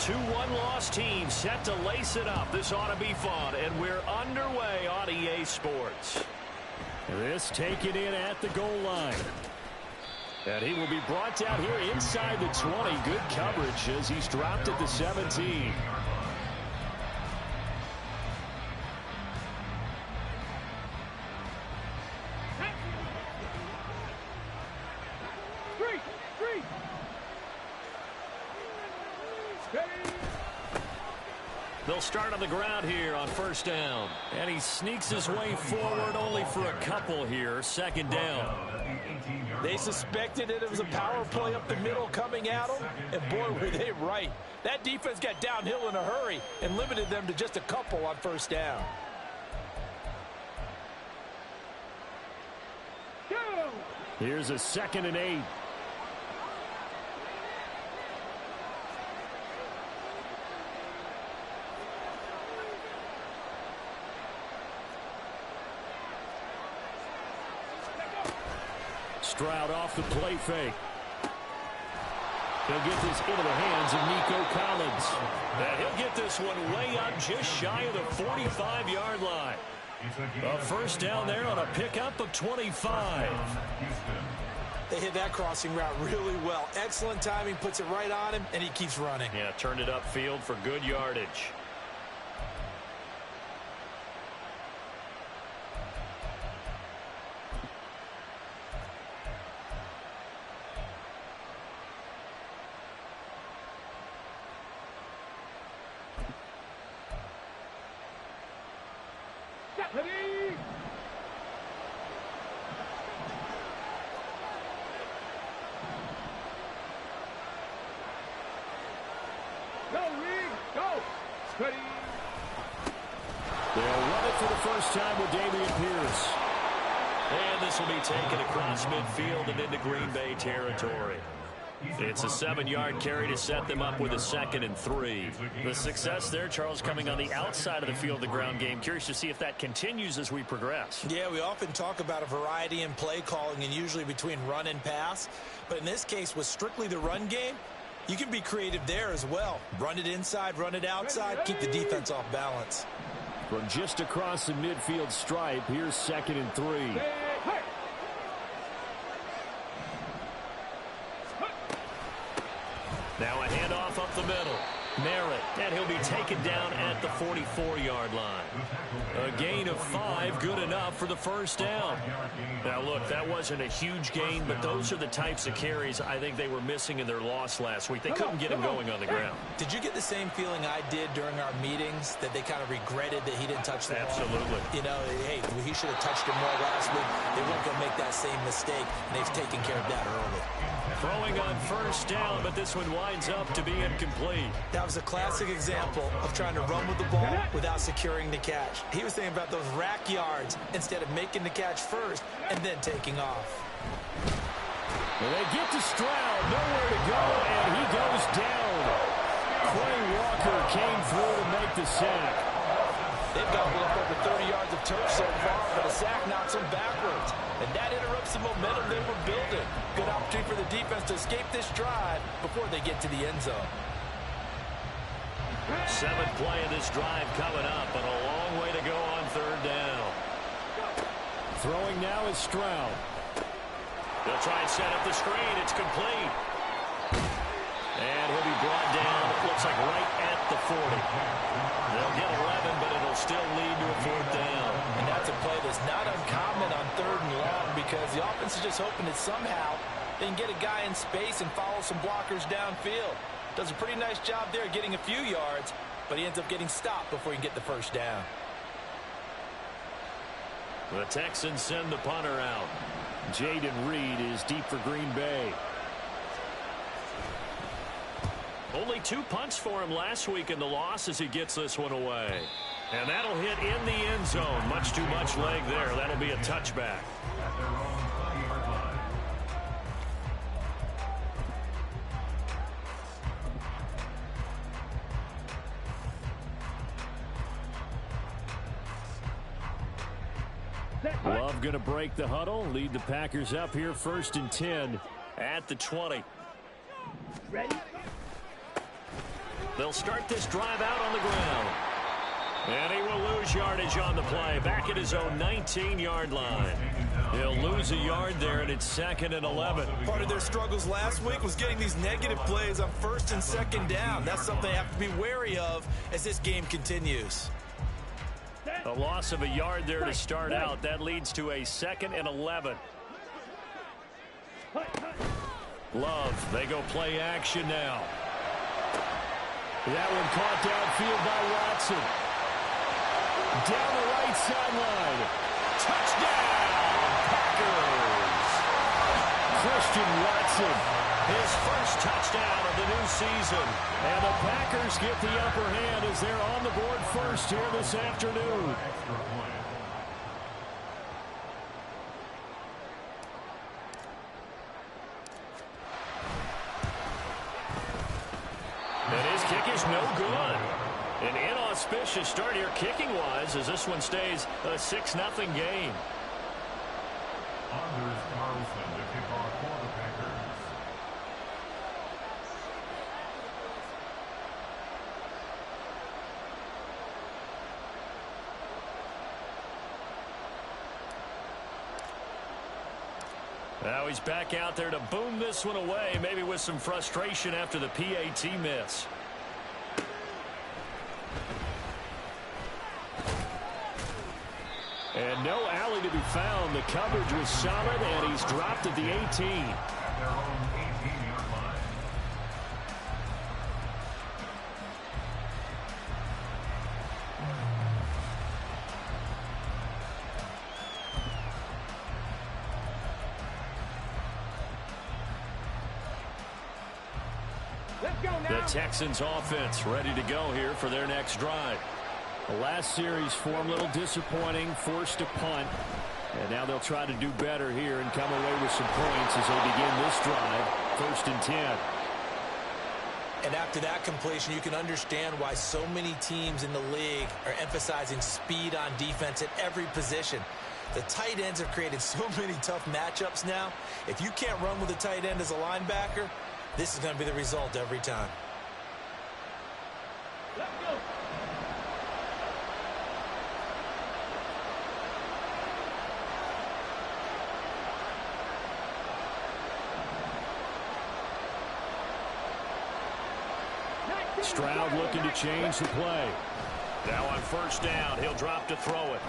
2-1 loss team set to lace it up. This ought to be fun, and we're underway on EA Sports. This taken in at the goal line. And he will be brought down here inside the 20. Good coverage as he's dropped at the 17. They'll start on the ground here on first down. And he sneaks his way forward only for a couple here. Second down. They suspected that it was a power play up the middle coming at them. And boy, were they right. That defense got downhill in a hurry and limited them to just a couple on first down. Here's a 2nd and 8. Stroud off the play fake. He'll get this into the hands of Nico Collins. And he'll get this one way up just shy of the 45-yard line. A first down there on a pickup of 25. They hit that crossing route really well. Excellent timing, puts it right on him, and he keeps running. Yeah, turned it upfield for good yardage. They'll run it for the first time with Dameon Pierce. And this will be taken across midfield and into Green Bay territory. It's a 7-yard carry to set them up with a 2nd and 3. The success there, Charles, coming on the outside of the field, the ground game. Curious to see if that continues as we progress. Yeah, we often talk about a variety in play calling and usually between run and pass. But in this case, with strictly the run game, you can be creative there as well. Run it inside, run it outside, keep the defense off balance. From just across the midfield stripe, here's 2nd and 3. Now a handoff up the middle. Merritt, and he'll be taken down at the 44-yard line. A gain of 5, good enough for the first down. Now, look, that wasn't a huge gain, but those are the types of carries I think they were missing in their loss last week. They couldn't get him going on the ground. Did you get the same feeling I did during our meetings, that they kind of regretted that he didn't touch the ball? Absolutely. You know, hey, he should have touched it more last week. They weren't going to make that same mistake, and they've taken care of that early. Throwing on first down, but this one winds up to be incomplete. That was a classic example of trying to run with the ball without securing the catch. He was thinking about those rack yards instead of making the catch first and then taking off. Well, they get to Stroud, nowhere to go, and he goes down. Quay Walker came through to make the sack. They've gobbled up over 30 yards of turf so far, but a sack knocks them backwards. And that interrupts the momentum they were building. Good opportunity for the defense to escape this drive before they get to the end zone. 7th play of this drive coming up, but a long way to go on 3rd down. Throwing now is Stroud. They'll try and set up the screen. It's complete. And he'll be brought down, it looks like right at the 40. They'll get 11, but it'll still lead to a 4th down. And that's a play that's not uncommon on 3rd and long because the offense is just hoping that somehow they can get a guy in space and follow some blockers downfield. Does a pretty nice job there getting a few yards, but he ends up getting stopped before he can get the first down. The Texans send the punter out. Jaden Reed is deep for Green Bay. Only 2 punts for him last week in the loss as he gets this one away. And that'll hit in the end zone. Much too much leg there. That'll be a touchback. Love going to break the huddle. Lead the Packers up here 1st and 10 at the 20. Ready? They'll start this drive out on the ground. And he will lose yardage on the play, back at his own 19-yard line. He'll lose a yard there, and it's 2nd and 11. Part of their struggles last week was getting these negative plays on 1st and 2nd down. That's something they have to be wary of as this game continues. A loss of a yard there to start out. That leads to a 2nd and 11. Love, they go play action now. That one caught downfield by Watson. Down the right sideline. Touchdown, Packers. Christian Watson, his first touchdown of the new season. And the Packers get the upper hand as they're on the board first here this afternoon. And his kick is no good. An inauspicious start here kicking-wise as this one stays a 6-0 game. Anders Carlson to kick off for the Packers. Now he's back out there to boom this one away, maybe with some frustration after the PAT miss. And no alley to be found. The coverage was solid, and he's dropped at the 18. At their own 18-yard line. Let's go now. The Texans offense ready to go here for their next drive. The last series form a little disappointing, forced a punt. And now they'll try to do better here and come away with some points as they begin this drive. 1st and 10. And after that completion, you can understand why so many teams in the league are emphasizing speed on defense at every position. The tight ends have created so many tough matchups now. If you can't run with a tight end as a linebacker, this is going to be the result every time. Let's go. Stroud looking to change the play. Now on 1st down, he'll drop to throw it.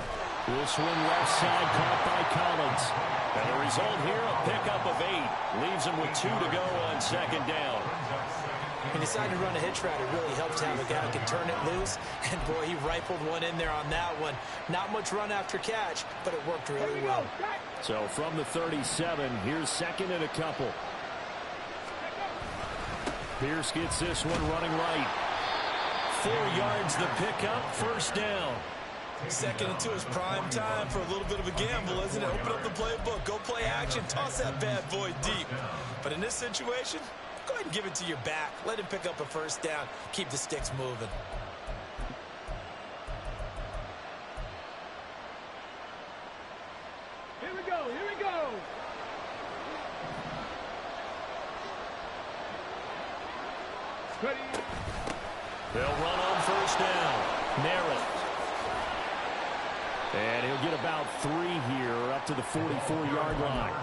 This one left side caught by Collins. And the result here, a pickup of 8. Leaves him with 2 to go on 2nd down. He decided to run a hitch route. It really helped to have a guy who can turn it loose. And, boy, he rifled one in there on that one. Not much run after catch, but it worked really well. So from the 37, here's 2nd and a couple. Pierce gets this one running right. 4 yards the pickup, 1st down. 2nd and 2 is prime time for a little bit of a gamble, isn't it? Open up the playbook, go play action, toss that bad boy deep. But in this situation, go ahead and give it to your back. Let him pick up a 1st down. Keep the sticks moving. Here we go. Here we go. Ready. They'll run on 1st down. Narrow. And he'll get about 3 here up to the 44-yard line.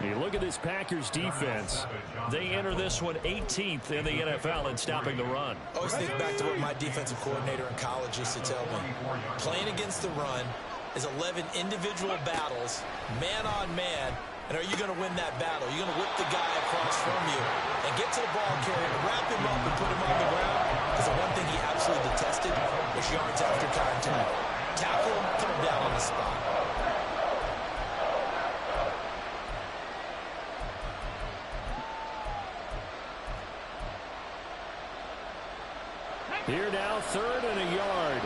You look at this Packers defense. They enter this one 18th in the NFL in stopping the run. Always think back to what my defensive coordinator in college used to tell me. Playing against the run is 11 individual battles, man on man. And are you going to win that battle? You're going to whip the guy across from you and get to the ball carrier, wrap him up and put him on the ground. Because the one thing he absolutely detested was yards after contact. Tackle him, put him down on the spot. Here now, 3rd and a yard.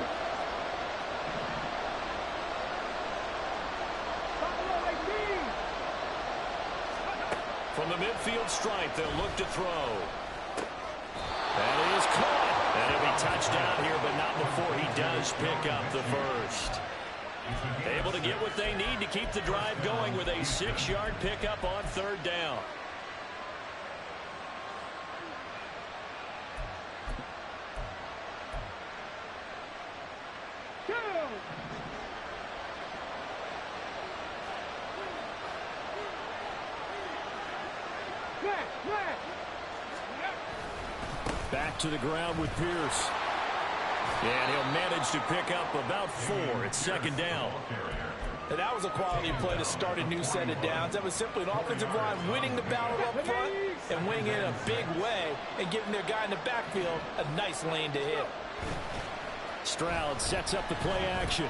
From the midfield stripe, they'll look to throw. That is caught. And it'll be touchdown here, but not before he does pick up the 1st. Able to get what they need to keep the drive going with a 6-yard pickup on 3rd down. Back to the ground with Pierce. And he'll manage to pick up about 4. It's second down. And that was a quality play to start a new set of downs. That was simply an offensive line winning the battle up front and winning it in a big way and giving their guy in the backfield a nice lane to hit. Stroud sets up the play action.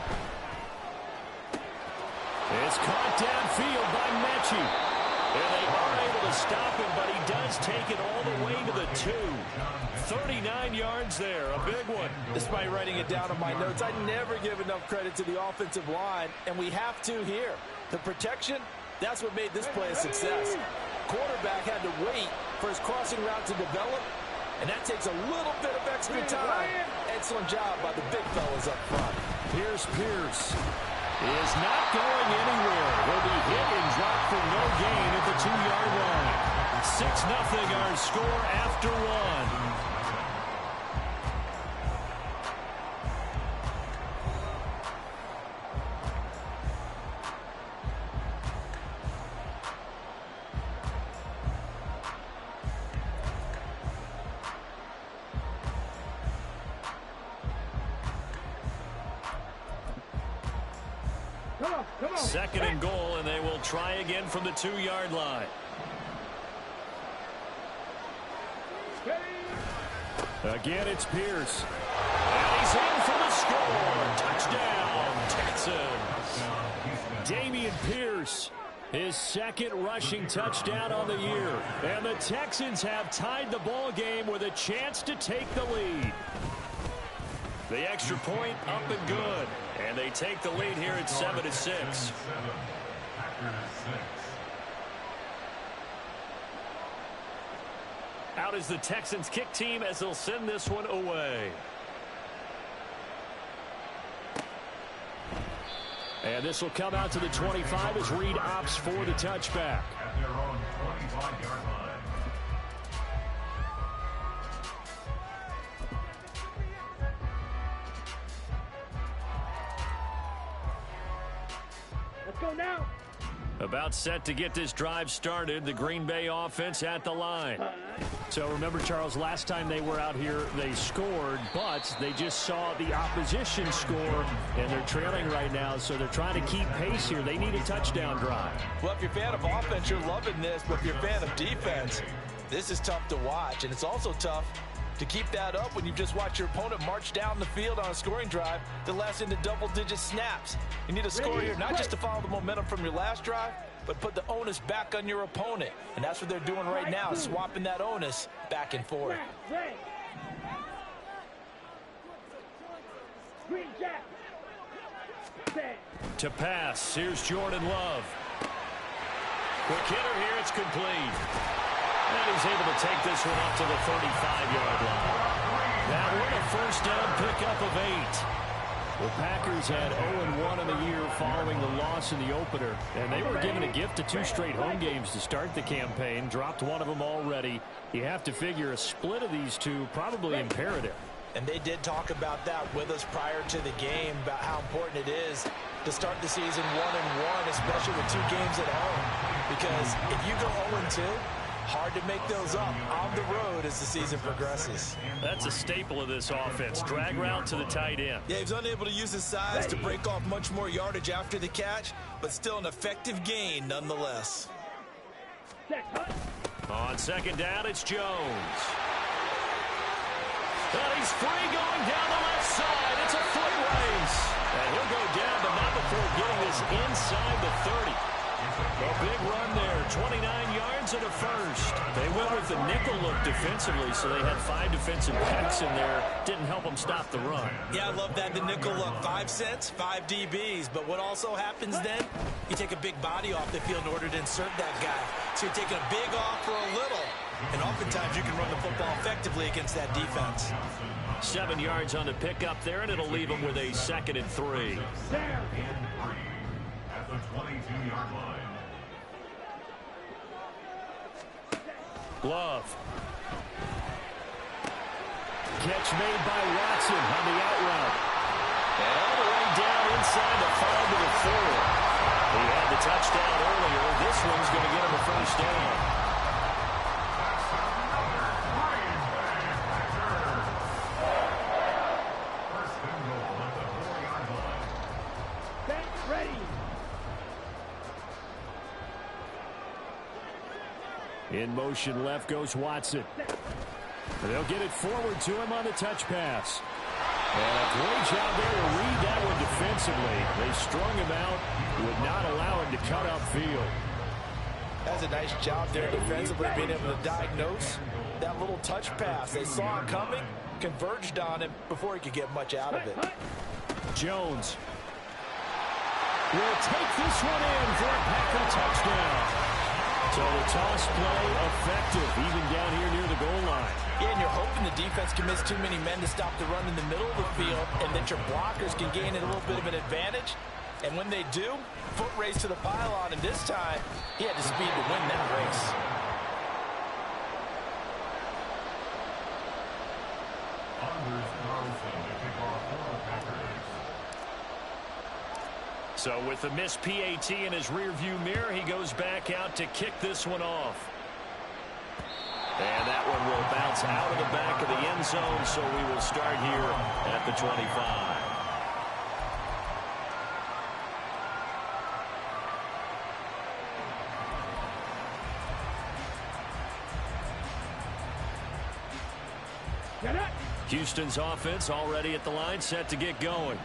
It's caught downfield by Mechie. And they are able to stop him, but he does take it all the way to the 2. 39 yards there, a big one. Despite writing it down on my notes, I never give enough credit to the offensive line, and we have to here. The protection, that's what made this play a success. Quarterback had to wait for his crossing route to develop, and that takes a little bit of extra time. Excellent job by the big fellas up front. Here's Pierce. Is not going anywhere. Will be hit and dropped for no gain at the 2-yard line. 6-0 our score after 1. Second and goal, and they will try again from the 2-yard line. Again, it's Pierce. And he's in for the score. Touchdown, Texans. Dameon Pierce, his second rushing touchdown on the year. And the Texans have tied the ball game with a chance to take the lead. The extra point up and good. And they take the lead here at 7-6. Out is the Texans kick team as they'll send this one away. And this will come out to the 25 as Reed opts for the touchback. At their own 25-yard line. Go now. About set to get this drive started. The Green Bay offense at the line. So remember, Charles, last time they were out here, they scored, but they just saw the opposition score, and they're trailing right now, so they're trying to keep pace here. They need a touchdown drive. Well, if you're a fan of offense, you're loving this, but if you're a fan of defense, this is tough to watch, and it's also tough to keep that up when you just watch your opponent march down the field on a scoring drive that lasts into double-digit snaps. You need a score here, not just to follow the momentum from your last drive, but put the onus back on your opponent. And that's what they're doing right now, swapping that onus back and forth. To pass, here's Jordan Love. Quick hitter here, it's complete. And he's able to take this one up to the 35-yard line. That one a first down pickup of 8. The Packers had 0-1 in the year following the loss in the opener, and they were given a gift of 2 straight home games to start the campaign. Dropped one of them already. You have to figure a split of these two probably imperative. And they did talk about that with us prior to the game, about how important it is to start the season 1-1, especially with 2 games at home. Because if you go 0-2, hard to make those up on the road as the season progresses. That's a staple of this offense. Drag route to the tight end. Yeah, he's unable to use his size to break off much more yardage after the catch, but still an effective gain nonetheless. On second down, it's Jones. And he's free going down the left side. It's a foot race. And he'll go down, but not before getting this inside the 30. A big run there, 29 yards and a first. They went with the nickel look defensively, so they had 5 defensive backs in there. Didn't help them stop the run. Yeah, I love that, the nickel look. 5 cents, 5 DBs. But what also happens then, you take a big body off the field in order to insert that guy. So you're taking a big off for a little. And oftentimes you can run the football effectively against that defense. 7 yards on the pickup there, and it'll leave them with a 2nd and 3. At the 22-yard line. Glove. Catch made by Watson on the out route. And all the way down inside the 5 to the 4. He had the touchdown earlier. This one's going to get him a first down. In motion left goes Watson. They'll get it forward to him on the touch pass. And a great job there to read that one defensively. They strung him out, would not allow him to cut upfield. That's a nice job there defensively, being able to diagnose that little touch pass. They saw it coming, converged on him before he could get much out of it. Jones will take this one in for a Packer touchdown. So the toss play effective, even down here near the goal line. Yeah, and you're hoping the defense commits too many men to stop the run in the middle of the field, and that your blockers can gain a little bit of an advantage. And when they do, foot race to the pylon, and this time, he had the speed to win that race. So with the missed PAT in his rearview mirror, he goes back out to kick this one off. And that one will bounce out of the back of the end zone, so we will start here at the 25. Houston's offense already at the line, set to get going.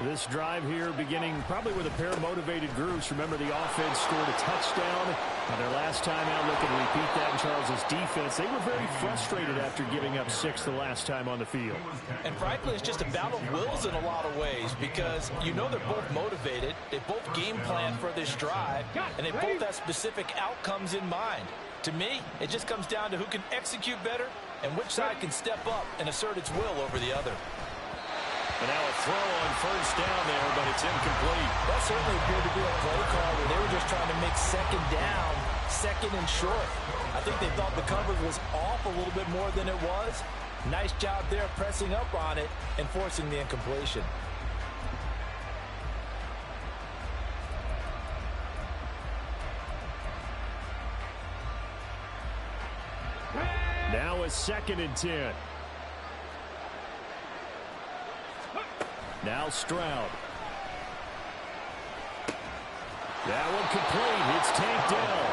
This drive here beginning probably with a pair of motivated groups. Remember, the offense scored a touchdown. Their last time out, looking to repeat that in Charles's defense. They were very frustrated after giving up 6 the last time on the field. And frankly, it's just a battle of wills in a lot of ways, because you know they're both motivated. They both game plan for this drive, and they both have specific outcomes in mind. To me, it just comes down to who can execute better and which side can step up and assert its will over the other. And now a throw on first down there, but it's incomplete. That certainly appeared to be a play call where they were just trying to make second down, second and short. I think they thought the coverage was off a little bit more than it was. Nice job there pressing up on it and forcing the incompletion. Now a 2nd and 10. Now Stroud. That one complete. It's tanked down.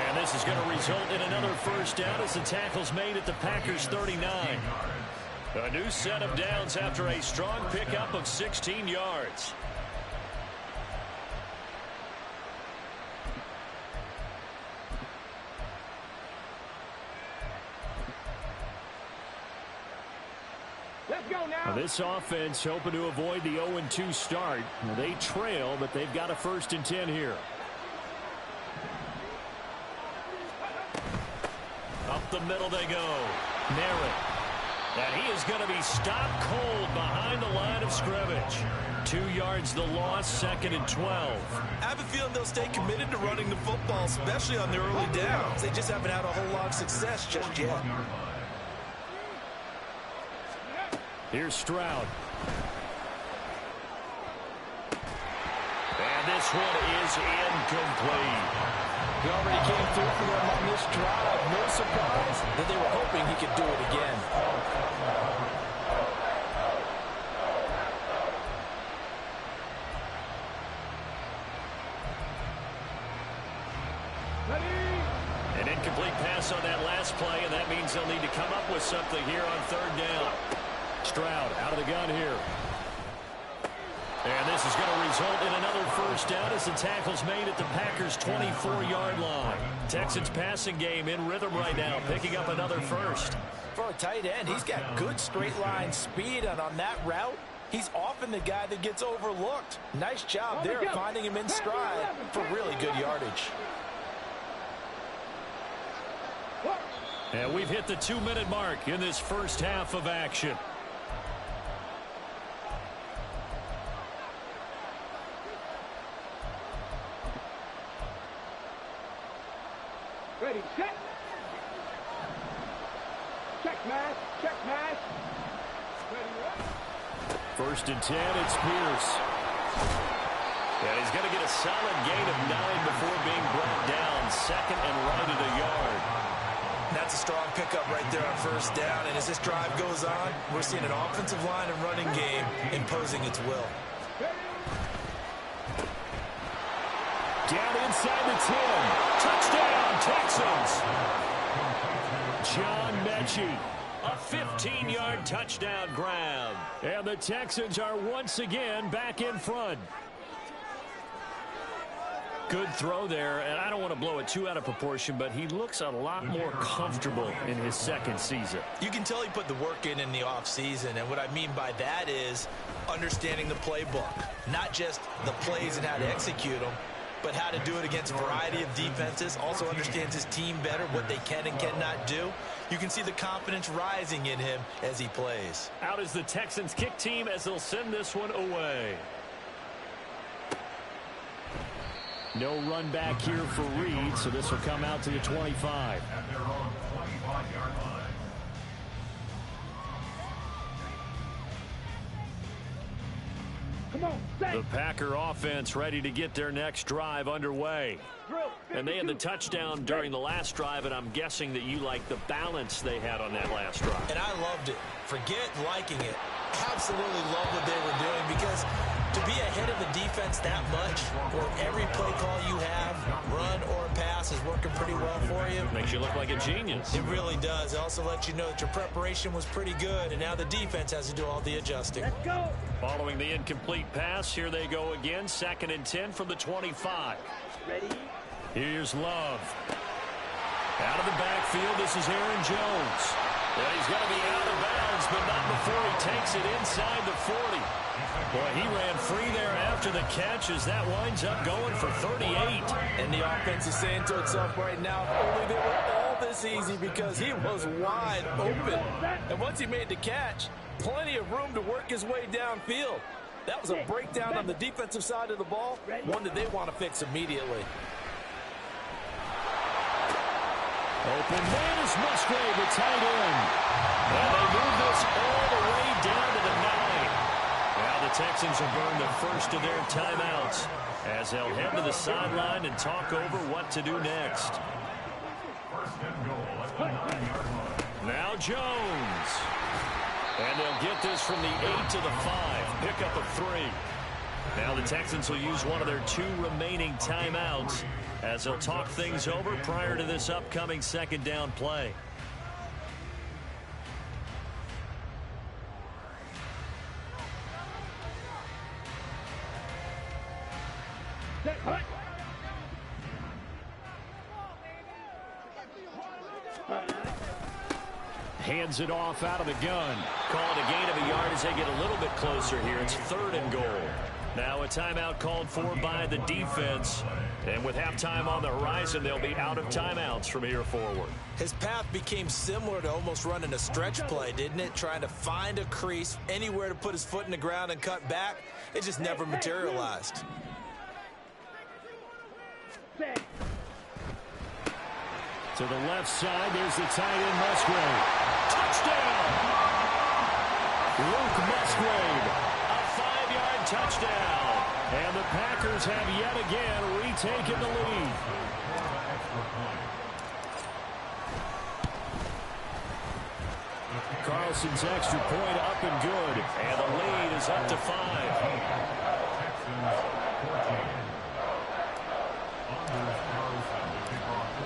And this is going to result in another first down as the tackle's made at the Packers 39. A new set of downs after a strong pickup of 16 yards. This offense hoping to avoid the 0-2 start. They trail, but they've got a 1st and 10 here. Up the middle they go. Merritt. And he is going to be stopped cold behind the line of scrimmage. 2 yards the loss, 2nd and 12. I have a feeling they'll stay committed to running the football, especially on their early downs. They just haven't had a whole lot of success just yet. Here's Stroud. And this one is incomplete. He already came through for them on this drive. No surprise that they were hoping he could do it again. An incomplete pass on that last play, and that means they'll need to come up with something here on 3rd down. Stroud out of the gun here. And this is going to result in another first down as the tackle's made at the Packers' 24-yard line. Texans passing game in rhythm right now, picking up another first. For a tight end, he's got good straight line speed, and on that route, he's often the guy that gets overlooked. Nice job there finding him in stride for really good yardage. And we've hit the 2-minute mark in this first half of action. Ready, set. Check match, check match. Ready, right. 1st and 10, it's Pierce. And he's going to get a solid gain of 9 before being brought down. 2nd and right at a yard. That's a strong pickup right there on 1st down. And as this drive goes on, we're seeing an offensive line and running game imposing its will. Down inside the 10. Touchdown, Texans. Gucci. A 15-yard touchdown grab. And the Texans are once again back in front. Good throw there, and I don't want to blow it too out of proportion, but he looks a lot more comfortable in his second season. You can tell he put the work in the offseason, and what I mean by that is understanding the playbook. Not just the plays and how to execute them, but how to do it against a variety of defenses. Also understands his team better, what they can and cannot do. You can see the confidence rising in him as he plays. Out is the Texans kick team as they'll send this one away. No run back here for Reed, so this will come out to the 25. At their own 25-yard line. Come on, The Packer offense ready to get their next drive underway. And they had the touchdown during the last drive, and I'm guessing that you like the balance they had on that last drive. And I loved it. Forget liking it. Absolutely love what they were doing, because to be ahead of the defense that much, where every play call you have, run or pass, is working pretty well for you. Makes you look like a genius. It really does. It also lets you know that your preparation was pretty good, and now the defense has to do all the adjusting. Let's go. Following the incomplete pass, here they go again. 2nd and 10 from the 25. Ready? Here's Love. Out of the backfield, this is Aaron Jones. And he's going to be out of bounds, but not before he takes it inside the 40. Boy, he ran free there after the catch as that winds up going for 38. And the offense is saying to itself right now, if only they were all this easy, because he was wide open. And once he made the catch, plenty of room to work his way downfield. That was a breakdown on the defensive side of the ball, one that they want to fix immediately. Open man is Musgrave, the tight end. And they move this all the way down to the 9. Now the Texans will burn the first of their timeouts as they'll head to the sideline and talk over what to do next. First and goal at the 9-yard line. Now Jones. And they'll get this from the 8 to the 5. Pick up a 3. Now the Texans will use one of their 2 remaining timeouts as they'll talk things over prior to this upcoming 2nd down play. Hands it off out of the gun. Call it a gain of a yard as they get a little bit closer here. It's 3rd and goal. Now a timeout called for by the defense. And with halftime on the horizon, they'll be out of timeouts from here forward. His path became similar to almost running a stretch play, didn't it? Trying to find a crease, anywhere to put his foot in the ground and cut back. It just never materialized. To the left side, there's the tight end Musgrave. Touchdown! Luke Musgrave, a 5-yard touchdown. And the Packers have yet again retaken the lead. Carlson's extra point up and good. And the lead is up to 5.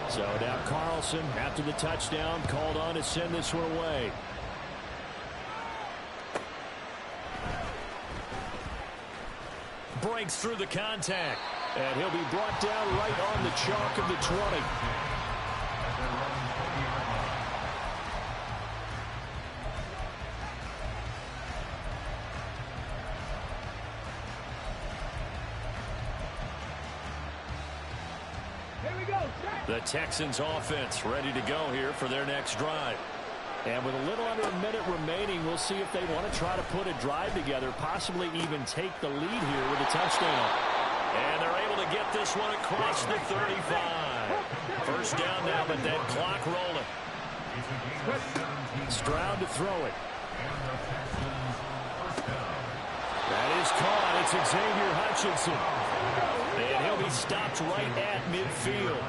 So now Carlson, after the touchdown, called on to send this one away. Breaks through the contact. And he'll be brought down right on the chalk of the 20. The Texans offense ready to go here for their next drive. And with a little under a minute remaining, we'll see if they want to try to put a drive together, possibly even take the lead here with a touchdown. And they're able to get this one across the 35. First down now, but that clock rolling. Stroud to throw it. That is caught. It's Xavier Hutchinson. And he'll be stopped right at midfield.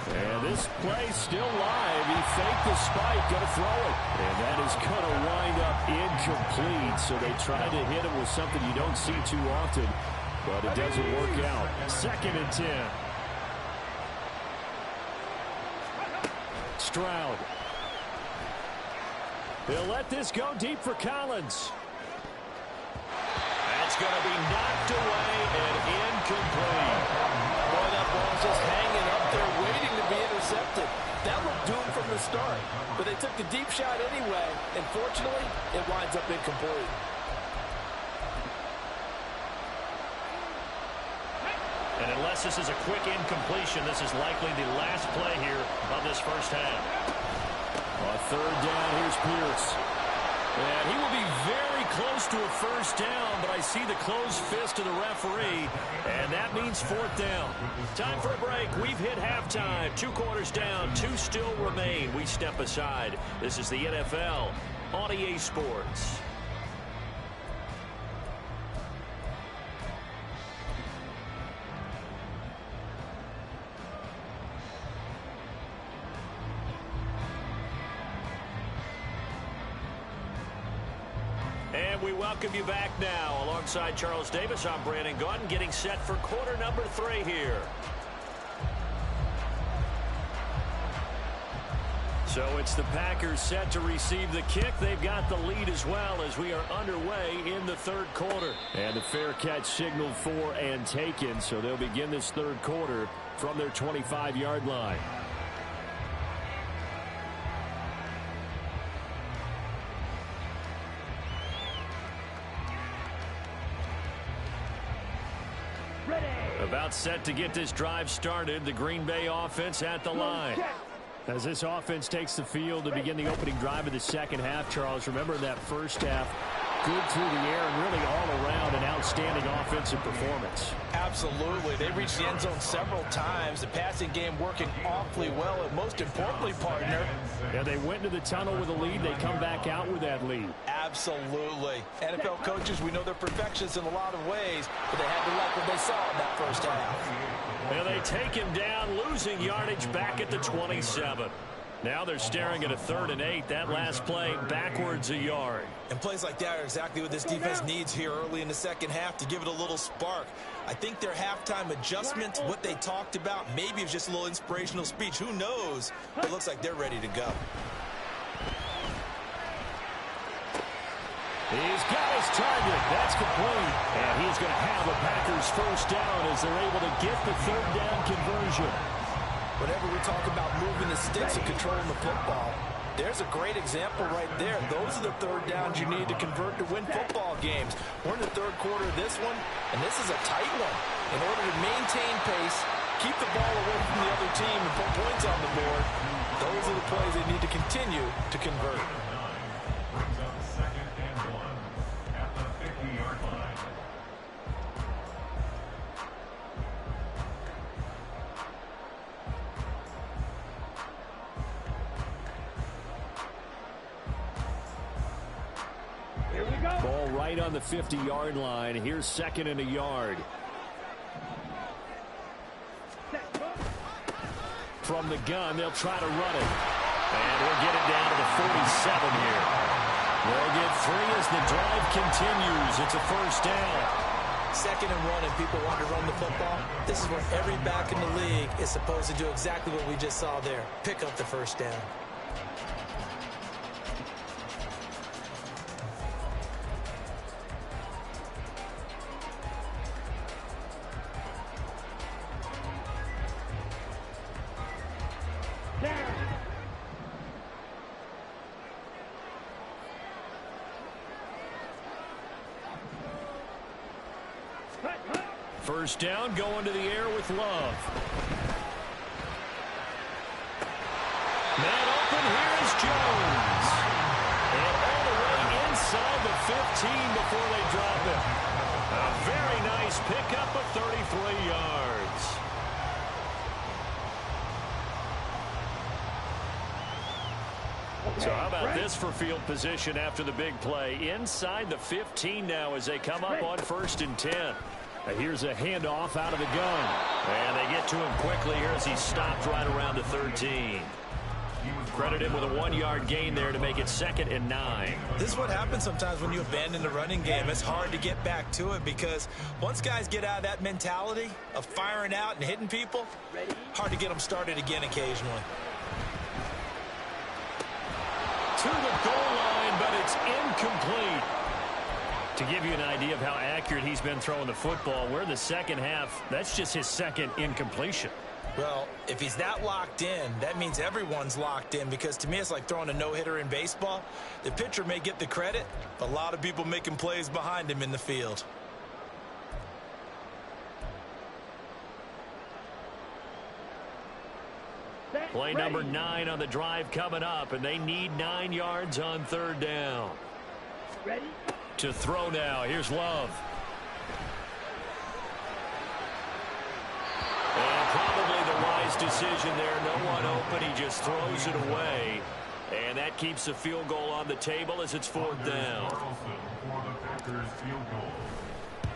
And this play's still live. He faked the spike, going to throw it. And that is going to wind up incomplete. So they tried to hit him with something you don't see too often, but it doesn't work out. 2nd and 10. Stroud. They'll let this go deep for Collins. That's going to be knocked away and incomplete. Boy, that ball's just hanging up there waiting to be intercepted. That looked doomed from the start, but they took the deep shot anyway, and fortunately, it winds up incomplete. And unless this is a quick incompletion, this is likely the last play here of this first half. On third down, here's Pierce. And he will be very close to a first down, but I see the closed fist of the referee, and that means fourth down. Time for a break. We've hit halftime. 2 quarters down, 2 still remain. We step aside. This is the NFL on EA Sports. And we welcome you back now. Alongside Charles Davis, I'm Brandon Gaudin, getting set for quarter number 3 here. So it's the Packers set to receive the kick. They've got the lead as well as we are underway in the third quarter. And the fair catch signaled for and taken, so they'll begin this third quarter from their 25-yard line. About set to get this drive started. The Green Bay offense at the line. As this offense takes the field to begin the opening drive of the second half, Charles, remember that first half, good through the air and really all around an outstanding offensive performance. Absolutely. They reached the end zone several times. The passing game working awfully well, and most importantly, partner. Yeah, they went into the tunnel with a lead. They come back out with that lead. Absolutely. NFL coaches, we know they're perfectionists in a lot of ways, but they had to like what they saw in that first half. And they take him down, losing yardage back at the 27. Now they're staring at a 3rd and 8. That last play backwards a yard. And plays like that are exactly what this defense needs here early in the second half to give it a little spark. I think their halftime adjustment, what they talked about, maybe it was just a little inspirational speech. Who knows? It looks like they're ready to go. He's got his target. That's complete. And he's going to have a Packers first down as they're able to get the 3rd down conversion. Whenever we talk about moving the sticks and controlling the football, there's a great example right there. Those are the 3rd downs you need to convert to win football games. We're in the third quarter of this one, and this is a tight one. In order to maintain pace, keep the ball away from the other team, and put points on the board, those are the plays they need to continue to convert. Brings up 2nd and 1 at the 50-yard line. Here we go. Ball right on the 50-yard line. Here's 2nd and a yard. From the gun, they'll try to run it. And we'll get it down to the 47 here. They'll get 3 as the drive continues. It's a first down. 2nd and 1, and people want to run the football. This is where every back in the league is supposed to do exactly what we just saw there. Pick up the first down. First down, going to the air with Love. Man open, here is Jones. And all the way inside the 15 before they drop it. A very nice pickup of 33 yards. So how about this for field position after the big play? Inside the 15 now as they come up on 1st and 10. Here's a handoff out of the gun. And they get to him quickly here as he stopped right around the 13. Credit him with a 1-yard gain there to make it 2nd and 9. This is what happens sometimes when you abandon the running game. It's hard to get back to it because once guys get out of that mentality of firing out and hitting people, hard to get them started again occasionally. to the goal line, but it's incomplete. To give you an idea of how accurate he's been throwing the football, we're in the second half. That's just his second incompletion. Well, if he's that locked in, that means everyone's locked in, because to me it's like throwing a no-hitter in baseball. The pitcher may get the credit, but a lot of people making plays behind him in the field. Play number 9 on the drive coming up, and they need 9 yards on third down. Ready? To throw now. Here's Love. And probably the wise decision there. No one open. He just throws it away. And that keeps the field goal on the table as it's fourth down. For the Packers field goal.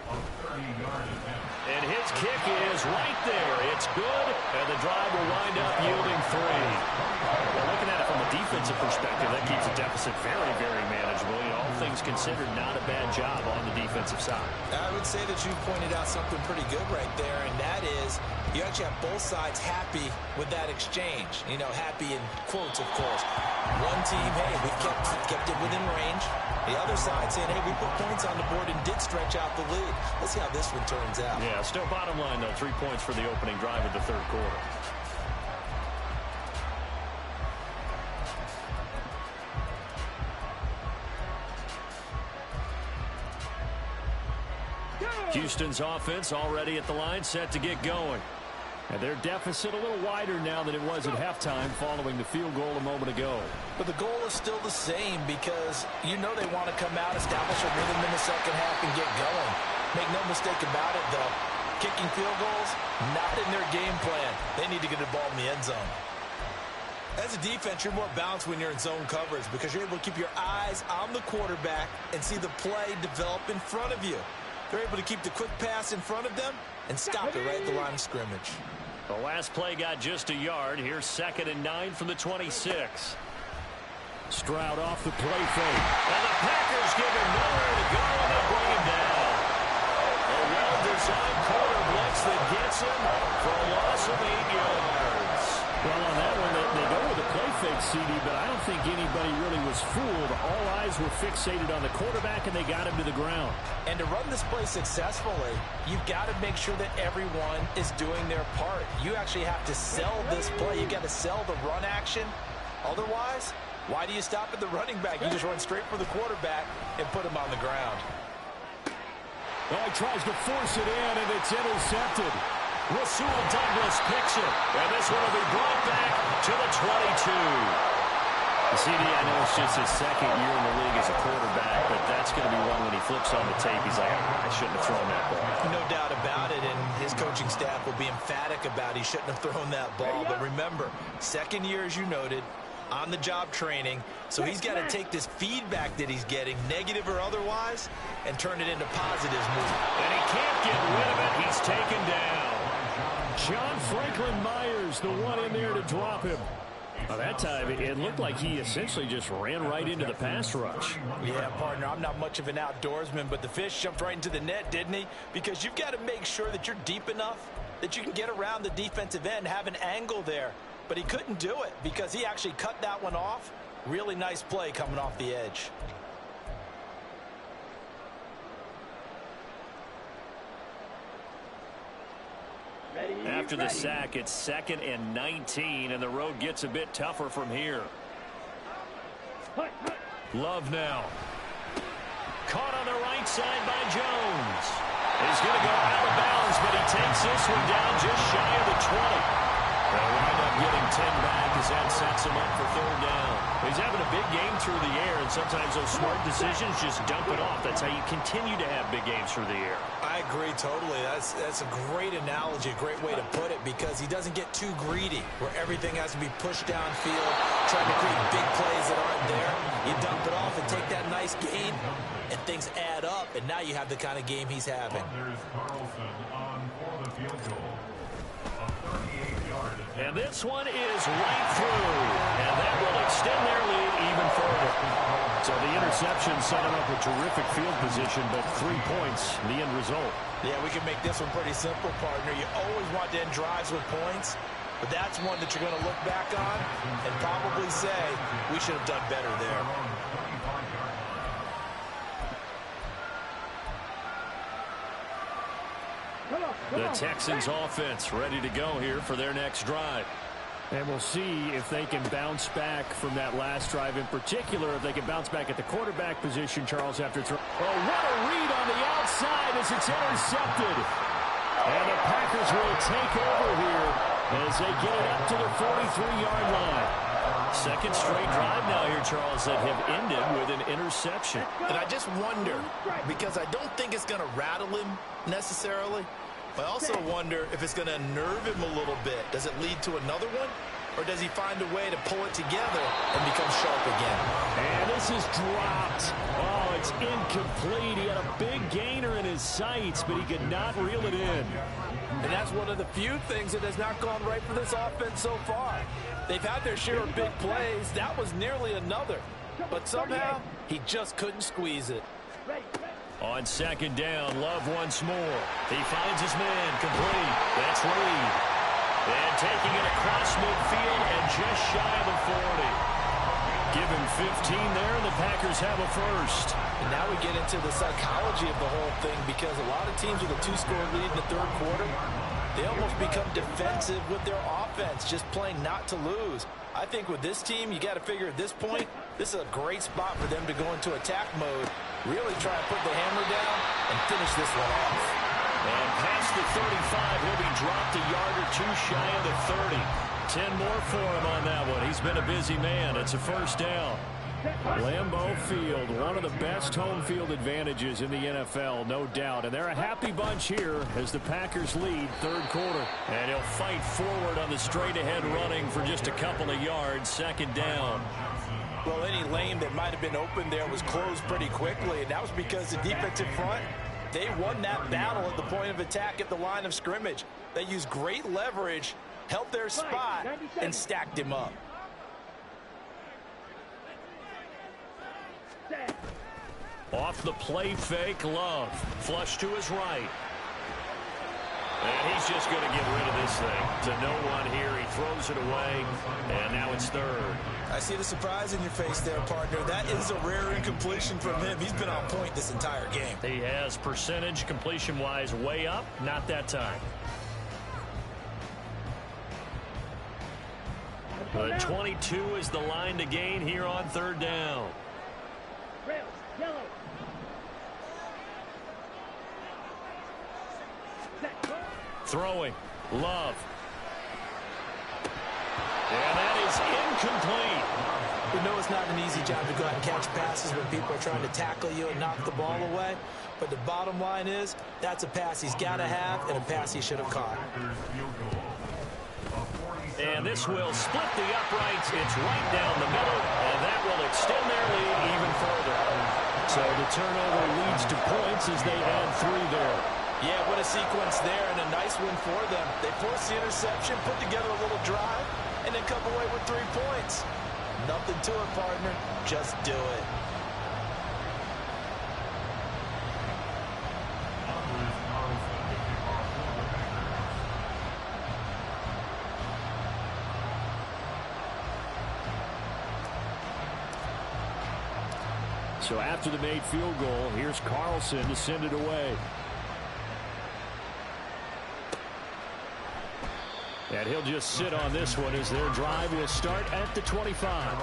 A 30-yard attempt. And his kick is right there. It's good, and the drive will wind up yielding 3. Well, looking at it from a defensive perspective, that keeps the deficit very, very manageable. You know, all things considered, not a bad job on the defensive side. I would say that you pointed out something pretty good right there, and that is you actually have both sides happy with that exchange. You know, happy in quotes, of course. One team, hey, we kept it within range. The other side saying, hey, we put points on the board and did stretch out the lead. Let's see how this one turns out. Yeah, still bottom line, though, 3 points for the opening drive of the third quarter. Houston's offense already at the line, set to get going. And their deficit a little wider now than it was at halftime following the field goal a moment ago. But the goal is still the same, because you know they want to come out, establish a rhythm in the second half, and get going. Make no mistake about it, though. Kicking field goals, not in their game plan. They need to get the ball in the end zone. As a defense, you're more balanced when you're in zone coverage, because you're able to keep your eyes on the quarterback and see the play develop in front of you. They're able to keep the quick pass in front of them and stop it right at the line of scrimmage. The last play got just a yard. Here's 2nd and 9 from the 26. Stroud off the play fake. And the Packers give him nowhere to go, and they bring him down. A well-designed quarter blitz that gets him for a loss of 8 yards. Well, on that one, they go with a play fake, CD, but I don't think anybody really was fooled. All eyes were fixated on the quarterback, and they got him to the ground. And to run this play successfully, you've got to make sure that everyone is doing their part. You actually have to sell this play. You've got to sell the run action. Otherwise, why do you stop at the running back? You just run straight for the quarterback and put him on the ground. Well, he tries to force it in, and it's intercepted. Rasul Douglas picks it, and this one will be brought back to the 22. CD, I know it's just his second year in the league as a quarterback, but that's going to be one when he flips on the tape. He's like, I shouldn't have thrown that ball. No doubt about it, and his coaching staff will be emphatic about he shouldn't have thrown that ball. But remember, second year, as you noted, on-the-job training, so he's got to take this feedback that he's getting, negative or otherwise, and turn it into positives movement. And he can't get rid of it. He's taken down. John Franklin Myers, the one in there to drop him. Well, that time, it looked like he essentially just ran right into the pass rush. Yeah, partner, I'm not much of an outdoorsman, but the fish jumped right into the net, didn't he? Because you've got to make sure that you're deep enough that you can get around the defensive end, have an angle there. But he couldn't do it because he actually cut that one off. Really nice play coming off the edge. After the sack, it's 2nd and 19, and the road gets a bit tougher from here. Love now. Caught on the right side by Jones. He's going to go out of bounds, but he takes this one down just shy of the 20. They'll wind up getting 10 back as that sets him up for third down. He's having a big game through the air, and sometimes those smart decisions just dump it off. That's how you continue to have big games through the air. I agree totally. That's a great analogy, a great way to put it, because he doesn't get too greedy where everything has to be pushed downfield, trying to create big plays that aren't there. You dump it off and take that nice gain, and things add up, and now you have the kind of game he's having. There's Carlson on for the field goal. A 38-yard attempt. And this one is right through, and that will extend their lead even further. So the interception set him up a terrific field position, but 3 points, the end result. Yeah, we can make this one pretty simple, partner. You always want to end drives with points. But that's one that you're going to look back on and probably say, we should have done better there. The Texans offense ready to go here for their next drive. And we'll see if they can bounce back from that last drive in particular, if they can bounce back at the quarterback position, Charles, after throw. Oh, what a read on the outside as it's intercepted. And the Packers will take over here as they get it up to the 43-yard line. Second straight drive now here, Charles, that have ended with an interception. And I just wonder, because I don't think it's going to rattle him necessarily, but I also wonder if it's going to unnerve him a little bit. Does it lead to another one? Or does he find a way to pull it together and become sharp again? And this is dropped. Oh, it's incomplete. He had a big gainer in his sights, but he could not reel it in. And that's one of the few things that has not gone right for this offense so far. They've had their share of big plays. That was nearly another. But somehow, he just couldn't squeeze it. On second down, Love once more. He finds his man, complete. That's Reed. And taking it across midfield and just shy of the 40. Give him 15 there, and the Packers have a first. And now we get into the psychology of the whole thing, because a lot of teams with a 2-score lead in the third quarter, they almost become defensive with their offense, just playing not to lose. I think with this team, you got to figure at this point, this is a great spot for them to go into attack mode, really try and put the hammer down and finish this one off. And past the 35, he'll be dropped a yard or two shy of the 30. 10 more for him on that one. He's been a busy man. It's a first down. Lambeau Field, one of the best home field advantages in the NFL, no doubt. And they're a happy bunch here as the Packers lead third quarter. And he'll fight forward on the straight-ahead running for just a couple of yards, second down. Well, any lane that might have been open there was closed pretty quickly, and that was because the defensive front, they won that battle at the point of attack at the line of scrimmage. They used great leverage, held their spot, and stacked him up. Off the play fake, Love. Flush to his right. And he's just going to get rid of this thing. To no one here. He throws it away, and now it's third. I see the surprise in your face there, partner. That is a rare incompletion from him. He's been on point this entire game. He has percentage completion-wise way up. Not that time. But 22 is the line to gain here on third down. Yellow. Throwing. Love. And that is incomplete. We know it's not an easy job to go out and catch passes when people are trying to tackle you and knock the ball away. But the bottom line is, that's a pass he's got to have and a pass he should have caught. And this will split the uprights. It's right down the middle, and that will extend their lead even further. So the turnover leads to points as they add 3 there. Yeah, what a sequence there, and a nice win for them. They forced the interception, put together a little drive, and then come away with 3 points. Nothing to it, partner. Just do it. So after the made field goal, here's Carlson to send it away. And he'll just sit on this one as their drive will start at the 25.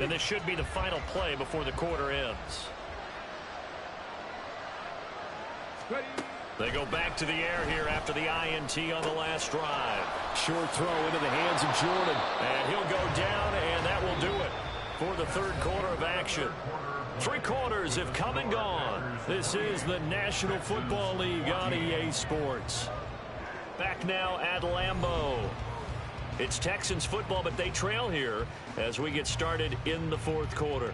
And this should be the final play before the quarter ends. They go back to the air here after the INT on the last drive. Short throw into the hands of Jordan. And he'll go down, and that will do it for the third quarter of action. 3 quarters have come and gone. This is the National Football League on EA Sports. Back now at Lambeau. It's Texans football, but they trail here as we get started in the fourth quarter.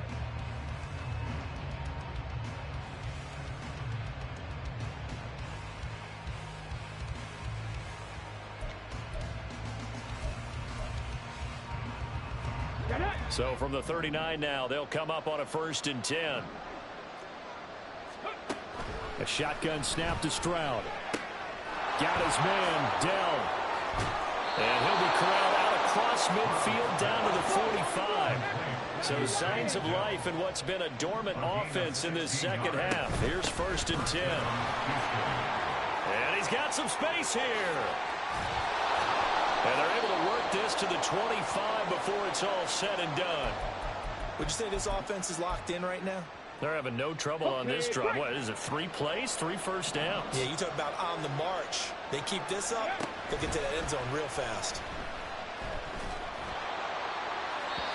So from the 39 now, they'll come up on a 1st and 10. A shotgun snap to Stroud. Got his man, Dell. And he'll be corralled out across midfield down to the 45. So signs of life in what's been a dormant offense in this second half. Here's 1st and 10. And he's got some space here. And they're able to work this to the 25 before it's all said and done. Would you say this offense is locked in right now? They're having no trouble on this drive. What is it, 3 plays, 3 first downs? Yeah, you talk about on the march. They keep this up, they'll get to that end zone real fast.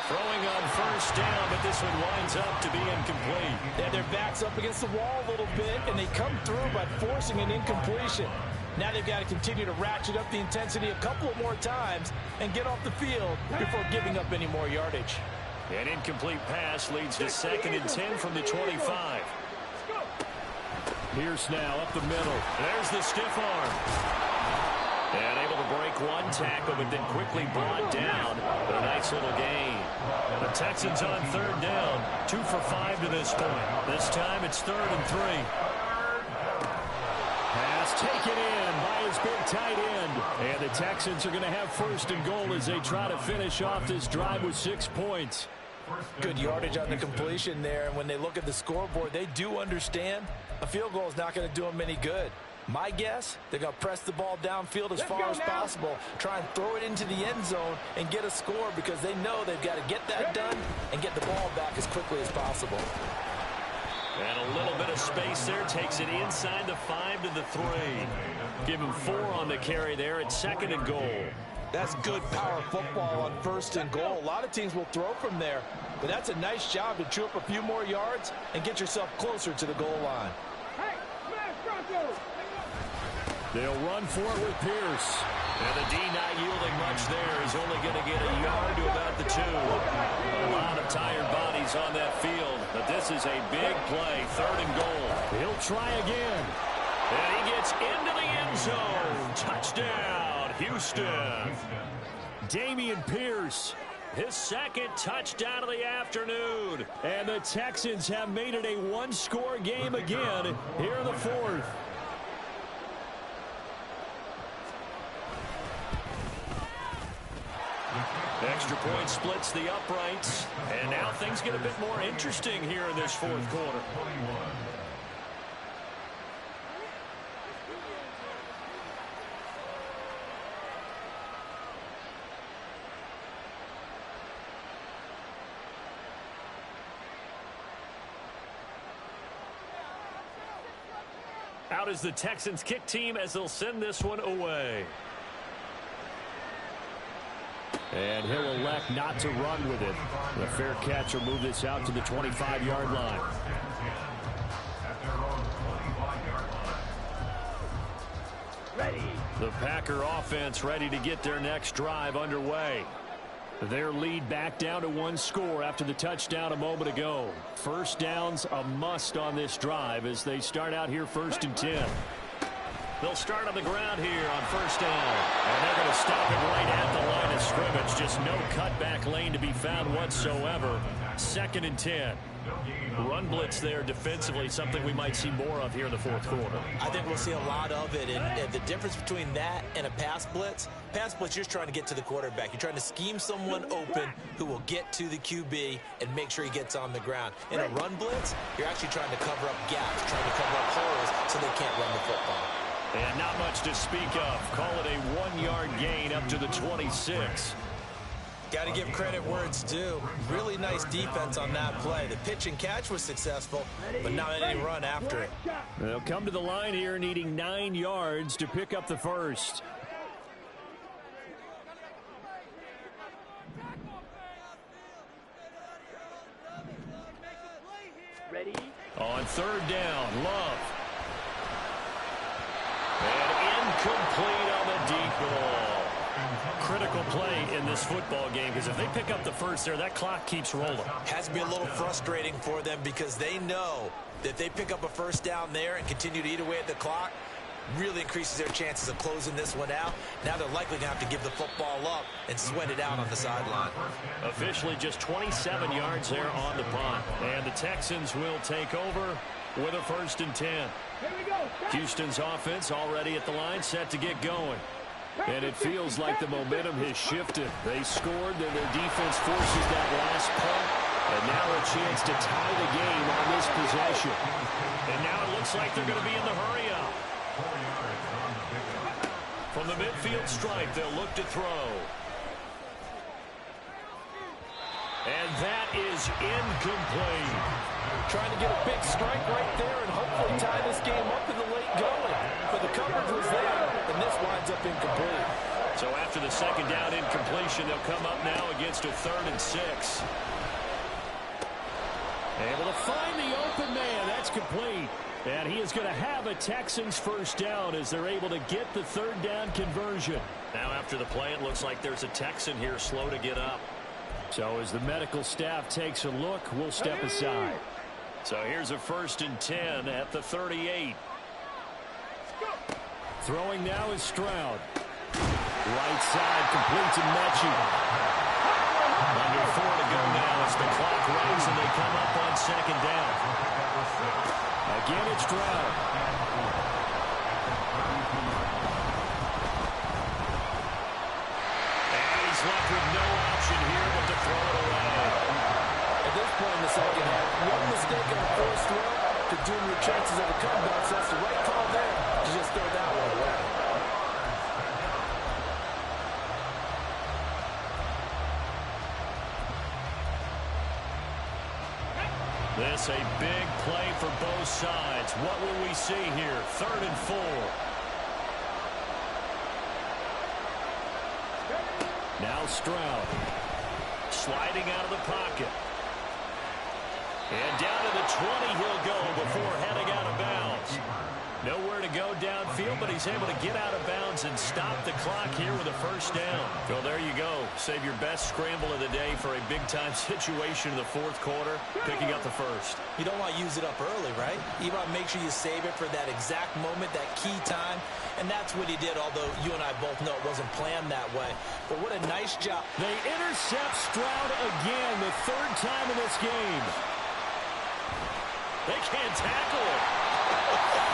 Throwing on 1st down, but this one winds up to be incomplete. They have their backs up against the wall a little bit, and they come through by forcing an incompletion. Now they've got to continue to ratchet up the intensity a couple of more times and get off the field before giving up any more yardage. An incomplete pass leads to 2nd and 10 from the 25. Pierce now up the middle. There's the stiff arm. And able to break one tackle, but then quickly brought down. But a nice little gain. The Texans on 3rd down. 2 for 5 to this point. This time it's 3rd and 3. Pass taken in by his big tight end. And the Texans are going to have 1st and goal as they try to finish off this drive with 6 points. Good yardage on the completion there, and when they look at the scoreboard, they do understand a field goal is not going to do them any good. My guess, they're going to press the ball downfield as far as possible, try and throw it into the end zone and get a score because they know they've got to get that done and get the ball back as quickly as possible. And a little bit of space there, takes it inside the 5 to the 3. Give him 4 on the carry there at 2nd and goal. That's good power football on 1st and goal. A lot of teams will throw from there, but that's a nice job to chew up a few more yards and get yourself closer to the goal line. They'll run for it with Pierce. And the D not yielding much there. He's only going to get a yard to about the 2. A lot of tired bodies on that field, but this is a big play. 3rd and goal. He'll try again. And he gets into the end zone. Touchdown, Houston. Damian Pierce, his 2nd touchdown of the afternoon. And the Texans have made it a one-score game again here in the 4th. Extra point splits the uprights. And now things get a bit more interesting here in this 4th quarter. Out is the Texans kick team as they'll send this one away. And he'll elect not to run with it. The fair catch will move this out to the 25-yard line. Ready. The Packer offense ready to get their next drive underway. Their lead back down to 1 score after the touchdown a moment ago. 1st down's a must on this drive as they start out here 1st and 10. They'll start on the ground here on 1st down. And they're going to stop it right at the line of scrimmage. Just no cutback lane to be found whatsoever. 2nd and 10. Run blitz there defensively, something we might see more of here in the 4th quarter. I think we'll see a lot of it, and the difference between that and a pass blitz, you're just trying to get to the quarterback. You're trying to scheme someone open who will get to the QB and make sure he gets on the ground. In a run blitz, you're actually trying to cover up gaps, trying to cover up holes so they can't run the football. And not much to speak of. Call it a 1-yard gain up to the 26. Got to give credit where it's due. Really nice defense on that play. The pitch and catch was successful, but not any run after it. They'll come to the line here needing 9 yards to pick up the 1st. Ready. On 3rd down, Love. And incomplete on the deep ball. Critical play in this football game because if they pick up the 1st there, that clock keeps rolling. Has to be a little frustrating for them because they know that if they pick up a 1st down there and continue to eat away at the clock, really increases their chances of closing this one out. Now they're likely going to have to give the football up and sweat it out on the sideline. Officially just 27 yards there on the punt. And the Texans will take over with a 1st and 10. Here we go. Houston's offense already at the line, set to get going. And it feels like the momentum has shifted. They scored, then their defense forces that last punt. And now a chance to tie the game on this possession. And now it looks like they're going to be in the hurry-up. From the midfield stripe, they'll look to throw. And that is incomplete. Trying to get a big strike right there and hopefully tie this game up in the late going. But the coverage was there, and this winds up incomplete. So after the 2nd down incompletion, they'll come up now against a 3rd and 6. Able to find the open man. That's complete. And he is going to have a Texans 1st down as they're able to get the 3rd down conversion. Now after the play, it looks like there's a Texan here slow to get up. So as the medical staff takes a look, we'll step aside. So here's a 1st and 10 at the 38. Throwing now is Stroud. Right side, complete to Mechie. Under 4 to go now as the clock runs and they come up on 2nd down. Again, it's Stroud. And he's left with no option here but to throw it away. At this point in the 2nd half, one mistake on the 4th throw could doom your chances of a comeback. So that's the right call there to just throw that one away. This a big play for both sides. What will we see here? 3rd and 4. Now Stroud. Sliding out of the pocket. And down to the 20 he'll go before heading out of bounds. Nowhere to go downfield, but he's able to get out of bounds and stop the clock here with a 1st down. Well, there you go. Save your best scramble of the day for a big-time situation in the 4th quarter, picking up the 1st. You don't want to use it up early, right? You want to make sure you save it for that exact moment, that key time. And that's what he did, although you and I both know it wasn't planned that way. But what a nice job. They intercept Stroud again, the 3rd time in this game. They can't tackle it.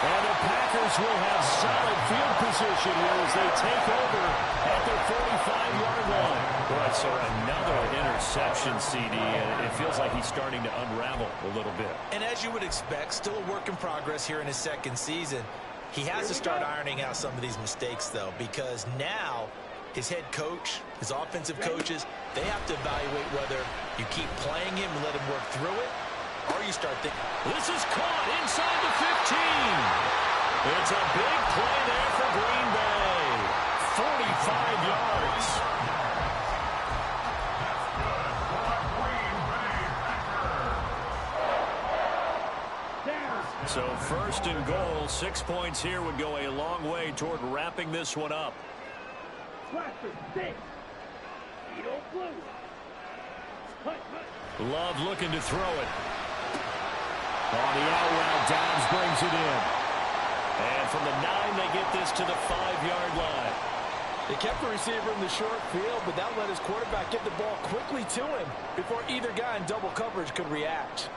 And the Packers will have solid field position here as they take over at their 45-yard line. Boy, so another interception, CD, and it feels like he's starting to unravel a little bit. And as you would expect, still a work in progress here in his 2nd season. He has to start ironing out some of these mistakes, though, because now his head coach, his offensive coaches, they have to evaluate whether you keep playing him and let him work through it, or you start thinking, this is caught inside the 15. It's a big play there for Green Bay. 45 yards. So 1st and goal, 6 points here would go a long way toward wrapping this one up. Love looking to throw it. On the out route, Dobbs brings it in. And from the 9, they get this to the 5-yard line. They kept the receiver in the short field, but that let his quarterback get the ball quickly to him before either guy in double coverage could react.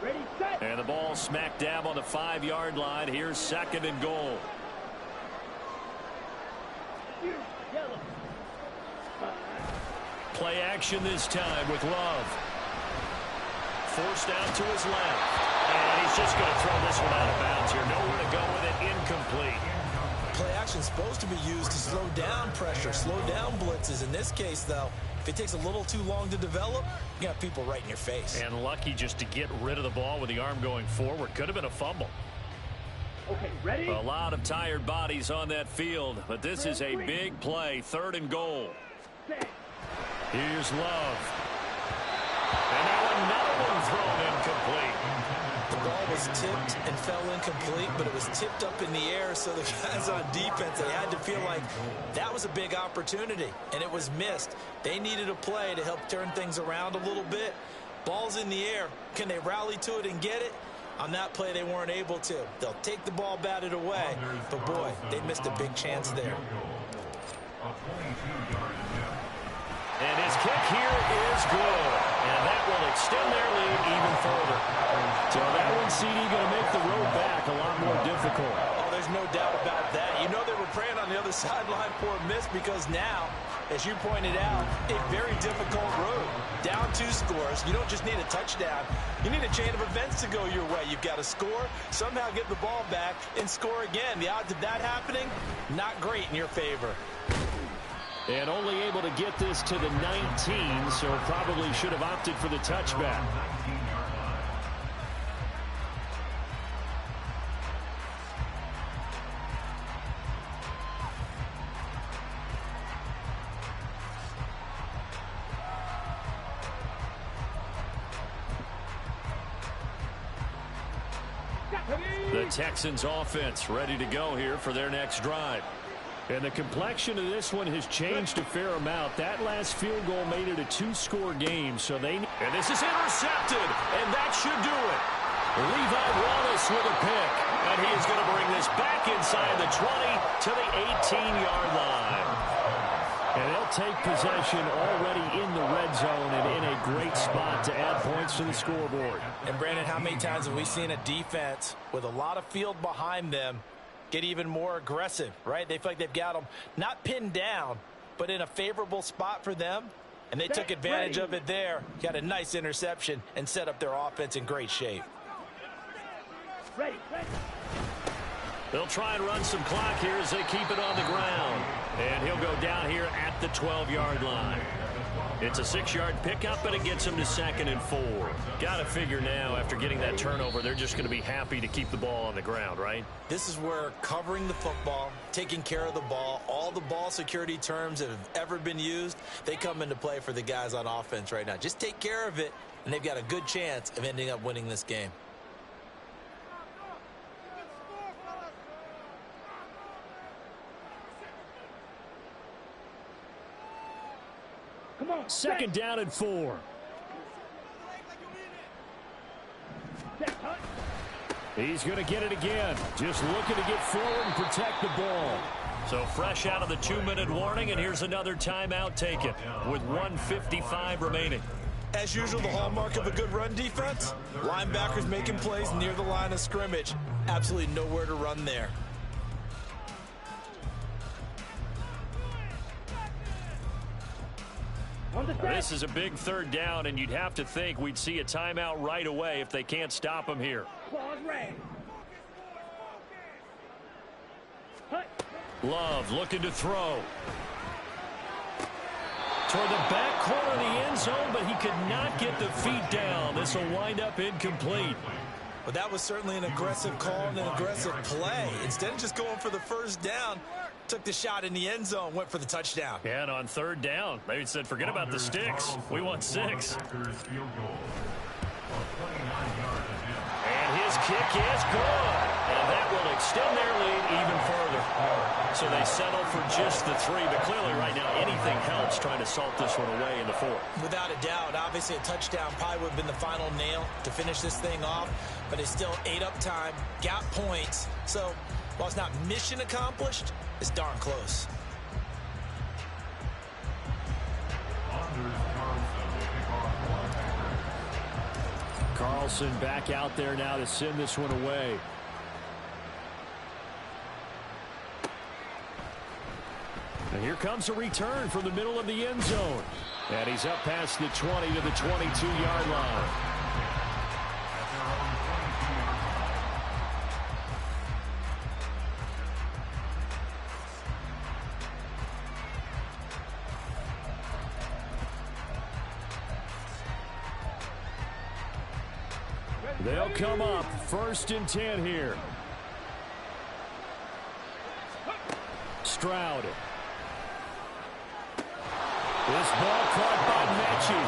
Ready, set. And the ball smack dab on the 5-yard line. Here's 2nd and goal. Yellow. Play action this time with Love. Forced out to his left. And he's just going to throw this one out of bounds here. Nowhere to go with it. Incomplete. Play action is supposed to be used to slow down pressure, slow down blitzes. In this case, though, if it takes a little too long to develop, you got people right in your face. And lucky just to get rid of the ball with the arm going forward. Could have been a fumble. Okay, ready? A lot of tired bodies on that field, but this is a big play. 3rd and goal. Set. Here's Love. And now another one thrown incomplete. The ball was tipped and fell incomplete, but it was tipped up in the air, so the guys on defense, they had to feel like that was a big opportunity, and it was missed. They needed a play to help turn things around a little bit, Ball's in the air. Can they rally to it and get it? On that play, they weren't able to. They'll take the ball batted away, but boy, they missed a big chance there. And his kick here is good. And that will extend their lead even further. So that one, CD, going to make the road back a lot more difficult. Oh, there's no doubt about that. You know they were praying on the other sideline for a miss because now, as you pointed out, a very difficult road. Down 2 scores. You don't just need a touchdown. You need a chain of events to go your way. You've got to score, somehow get the ball back, and score again. The odds of that happening, not great in your favor. And only able to get this to the 19, so probably should have opted for the touchback. The Texans offense ready to go here for their next drive. And the complexion of this one has changed a fair amount. That last field goal made it a 2-score game, so they... And this is intercepted, and that should do it. Levi Wallace with a pick, and he is going to bring this back inside the 20 to the 18-yard line. And they'll take possession already in the red zone and in a great spot to add points to the scoreboard. And, Brandon, how many times have we seen a defense with a lot of field behind them get even more aggressive, right? They feel like they've got them not pinned down, but in a favorable spot for them, and they took advantage of it there. Got a nice interception and set up their offense in great shape. They'll try and run some clock here as they keep it on the ground. And he'll go down here at the 12-yard line. It's a 6-yard pickup, but it gets him to 2nd and 4. Got to figure now, after getting that turnover, they're just going to be happy to keep the ball on the ground, right? This is where covering the football, taking care of the ball, all the ball security terms that have ever been used, they come into play for the guys on offense right now. Just take care of it, and they've got a good chance of ending up winning this game. Second down and 4. He's going to get it again. Just looking to get forward and protect the ball. So fresh out of the 2-minute warning, and here's another timeout taken with 1:55 remaining. As usual, the hallmark of a good run defense, linebackers making plays near the line of scrimmage. Absolutely nowhere to run there. This is a big 3rd down, and you'd have to think we'd see a timeout right away if they can't stop him here. Love looking to throw. Toward the back corner of the end zone, but he could not get the feet down. This will wind up incomplete. But that was certainly an aggressive call and an aggressive play. Instead of just going for the 1st down, took the shot in the end zone, went for the touchdown. Yeah, and on 3rd down, they said, forget about the sticks. We want 6. And his kick is good. And that will extend their lead even further. So they settle for just the 3, but clearly right now anything helps trying to salt this one away in the 4th. Without a doubt, obviously a touchdown probably would have been the final nail to finish this thing off, but it's still ate up time, got points. So while it's not mission accomplished, it's darn close. Carlson back out there now to send this one away. And here comes a return from the middle of the end zone. And he's up past the 20 to the 22-yard line. They'll come up 1st and 10 here. Stroud. This ball caught by Mechie.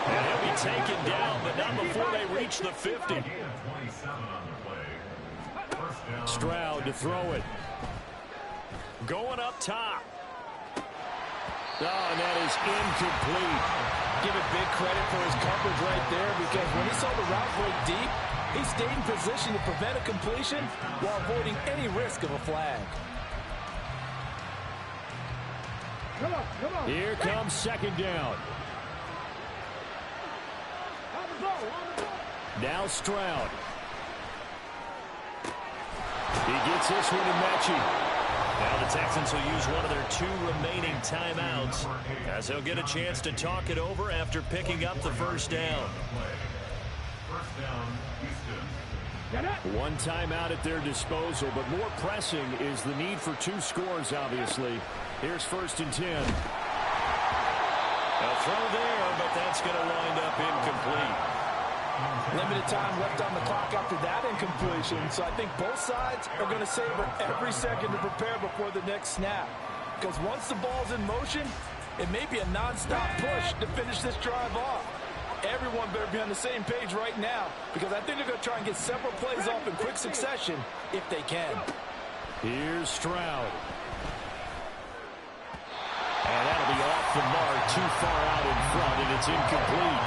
And he'll be taken down, but not before they reach the 50. Stroud to throw it. Going up top. and that is incomplete. Give it big credit for his coverage right there, because when he saw the route break deep, he stayed in position to prevent a completion while avoiding any risk of a flag. Come on. Here comes second down. On the ball. Now Stroud. He gets this one to Mechie. Now the Texans will use one of their 2 remaining timeouts, as they'll get a chance to talk it over after picking up the first down. First down, Houston. One timeout at their disposal, but more pressing is the need for 2 scores, obviously. Here's 1st and 10. A throw there, but that's going to wind up incomplete. Limited time left on the clock after that incompletion, so I think both sides are going to savor every second to prepare before the next snap. Because once the ball's in motion, it may be a non-stop push to finish this drive off. Everyone better be on the same page right now, because I think they're going to try and get several plays off in quick succession if they can. Here's Stroud. And that'll be off the mark, too far out in front, and it's incomplete.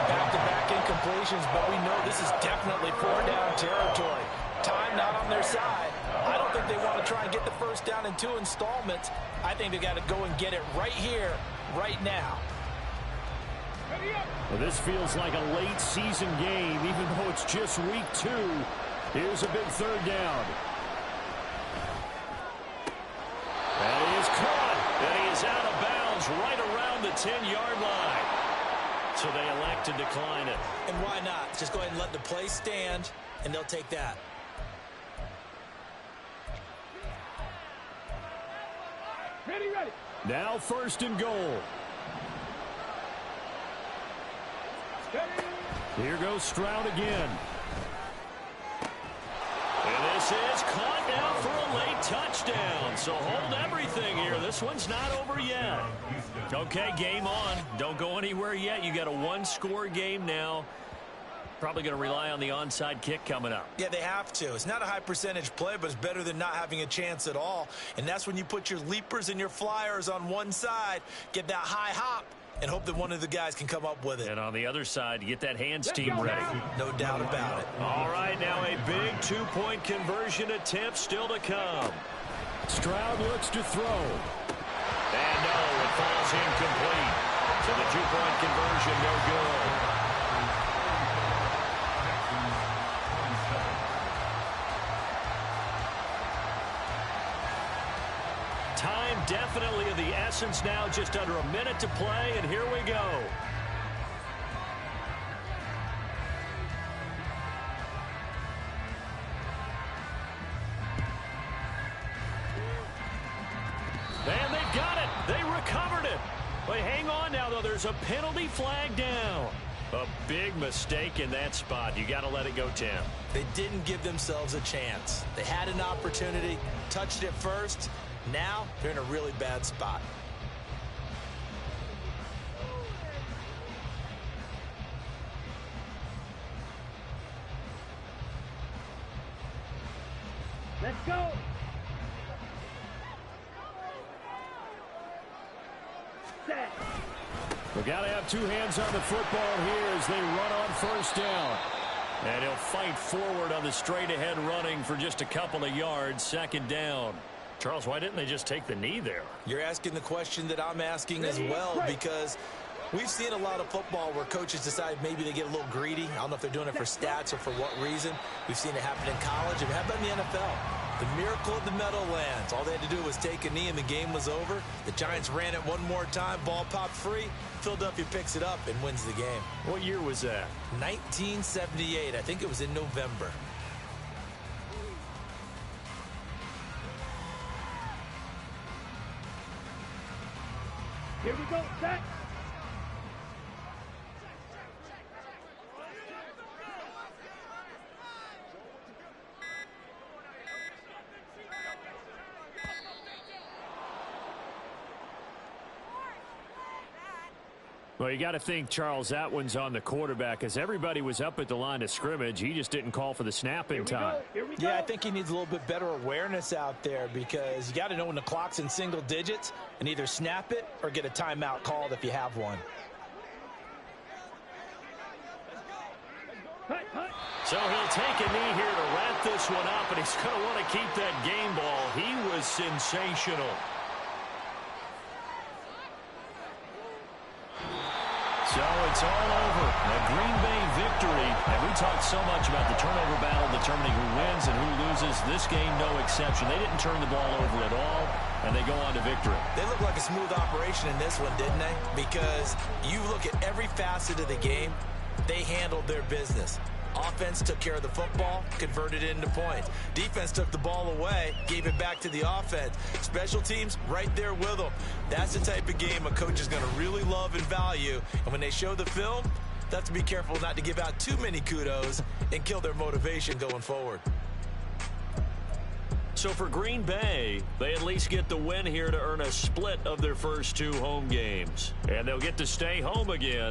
Back-to-back incompletions, but we know this is definitely 4-down territory. Time not on their side. I don't think they want to try and get the first down in 2 installments. I think they got to go and get it right here, right now. Well, this feels like a late season game, even though it's just week 2. Here's a big 3rd down. And he is caught, and he is out of bounds right around the 10-yard line. So they elect to decline it. And why not? Just go ahead and let the play stand, and they'll take that. Ready. Now 1st and goal. Here goes Stroud again. And this is caught now for a late touchdown. So hold everything here. This one's not over yet. Okay, game on. Don't go anywhere yet. You got a 1-score game now. Probably going to rely on the onside kick coming up. Yeah, they have to. It's not a high percentage play, but it's better than not having a chance at all. And that's when you put your leapers and your flyers on one side, get that high hop, and hope that one of the guys can come up with it. And on the other side, get that hands team ready. No doubt about it. All right, now a big 2-point conversion attempt still to come. Stroud looks to throw. And no, it falls incomplete. So the 2-point conversion no good. Time definitely of the essence now, just under a minute to play, and here we go. And they've got it. They recovered it. But hang on now, though. There's a penalty flag down. A big mistake in that spot. You got to let it go, Tim. They didn't give themselves a chance. They had an opportunity, touched it first. Now they're in a really bad spot. Let's go. Set. We got to have 2 hands on the football here as they run on 1st down. And he'll fight forward on the straight-ahead running for just a couple of yards. 2nd down. Charles, why didn't they just take the knee there? You're asking the question that I'm asking as well, because we've seen a lot of football where coaches decide maybe they get a little greedy. I don't know if they're doing it for stats or for what reason. We've seen it happen in college. It happened in the NFL. The miracle of the Meadowlands. All they had to do was take a knee and the game was over. The Giants ran it one more time. Ball popped free. Philadelphia picks it up and wins the game. What year was that? 1978. I think it was in November. Here we go. Set. Well, Well, you got to think, Charles, that one's on the quarterback as everybody was up at the line of scrimmage. He just didn't call for the snap in time. Yeah, I think he needs a little bit better awareness out there because you got to know when the clock's in single digits and either snap it or get a timeout called if you have one. So he'll take a knee here to wrap this one up, and he's going to want to keep that game ball. He was sensational. So it's all over. A Green Bay victory. And we talked so much about the turnover battle determining who wins and who loses. This game, no exception. They didn't turn the ball over at all, and they go on to victory. They look like a smooth operation in this one, didn't they? Because you look at every facet of the game, they handled their business. Offense took care of the football, converted it into points. Defense took the ball away, gave it back to the offense. Special teams, right there with them. That's the type of game a coach is going to really love and value. And when they show the film, they have to be careful not to give out too many kudos and kill their motivation going forward. So for Green Bay, they at least get the win here to earn a split of their first 2 home games. And they'll get to stay home again